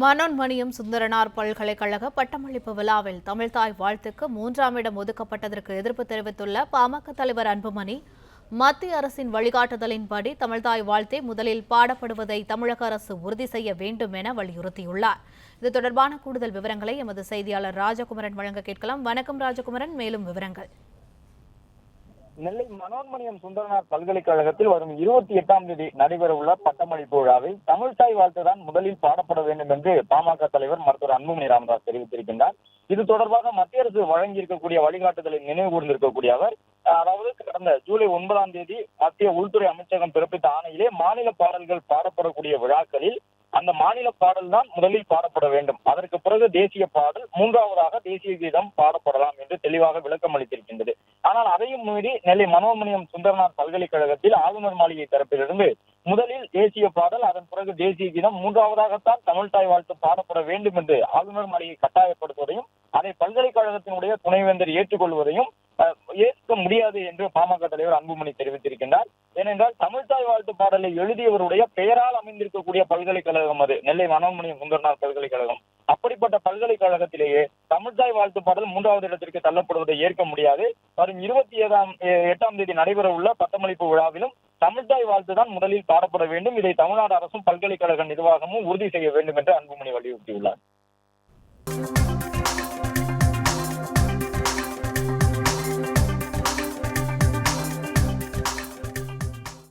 மனோன்மணியம் சுந்தரனார் பல்கலைக்கழக பட்டமளிப்பு விழாவில் தமிழ்தாய் வாழ்த்துக்கு 3ஆம் இடம் ஒதுக்கப்பட்டதற்கு எதிர்ப்பு தெரிவித்துள்ள பாமக தலைவர் அன்புமணி, மத்திய அரசின் வழிகாட்டுதலின்படி தமிழ்தாய் வாழ்த்தே முதலில் பாடப்படுவதை தமிழக அரசு உறுதி செய்ய வேண்டும் என வலியுறுத்தியுள்ளார். இது தொடர்பான கூடுதல் விவரங்களை எமது செய்தியாளர் ராஜகுமரன் வழங்க கேட்கலாம். வணக்கம் ராஜகுமரன், மேலும் விவரங்கள். நெல்லை மனோன்மணியம் சுந்தரனார் பல்கலைக்கழகத்தில் வரும் 28ஆம் தேதி நடைபெறவுள்ள பட்டமளிப்பு விழாவில் தமிழ்தாய் வாழ்த்துதான் முதலில் பாடப்பட வேண்டும் என்று பாமக தலைவர் மருத்துவர் அன்புமணி ராமதாஸ் தெரிவித்திருக்கின்றார். இது தொடர்பாக மத்திய அரசு வழங்கியிருக்கக்கூடிய வழிகாட்டுதலை நினைவு கூர்ந்திருக்கக்கூடிய அவர், அதாவது கடந்த ஜூலை 9ஆம் தேதி மத்திய உள்துறை அமைச்சகம் பிறப்பித்த ஆணையிலே மாநில பாடல்கள் பாடப்படக்கூடிய விழாக்களில் அந்த மாநில பாடல் தான் முதலில் பாடப்பட வேண்டும், அதற்கு பிறகு தேசிய பாடல், மூன்றாவதாக தேசிய கீதம் பாடப்படலாம் என்று தெளிவாக விளக்கம் அளித்திருக்கின்றது. ஆனால் அதையும் மீறி நெல்லை மனோன்மணியம் சுந்தரனார் பல்கலைக்கழகத்தில் ஆளுநர் மாளிகை தரப்பிலிருந்து முதலில் தேசிய பாடல், அதன் பிறகு தேசிய கீதம், மூன்றாவதாகத்தான் தமிழ்தாய் வாழ்த்து பாடப்பட வேண்டும் என்று ஆளுநர் மாளிகை கட்டாயப்படுத்துவதையும் அதை பல்கலைக்கழகத்தினுடைய துணைவேந்தர் ஏற்றுக்கொள்வதையும் ஏற்க முடியாது என்று பாமக தலைவர் அன்புமணி தெரிவித்திருக்கின்றார். ஏனென்றால் தமிழ்தாய் வாழ்த்து பாடலை எழுதியவருடைய பெயரால் அமைந்திருக்கக்கூடிய பல்கலைக்கழகம் அது நெல்லை மனோன்மணியம் சுந்தரனார் பல்கலைக்கழகம். அப்படிப்பட்ட பல்கலைக்கழகத்திலேயே தமிழ்தாய் வாழ்த்து பாடல் 3வது இடத்திற்கு தள்ளப்படுவதை ஏற்க முடியாது. வரும் 28ஆம் தேதி நடைபெற உள்ள பட்டமளிப்பு விழாவிலும் தமிழ்தாய் வாழ்த்து தான் முதலில் பாடப்பட வேண்டும், இதை தமிழ்நாடு அரசும் பல்கலைக்கழக நிர்வாகமும் உறுதி செய்ய வேண்டும் என்று அன்புமணி வலியுறுத்தியுள்ளார்.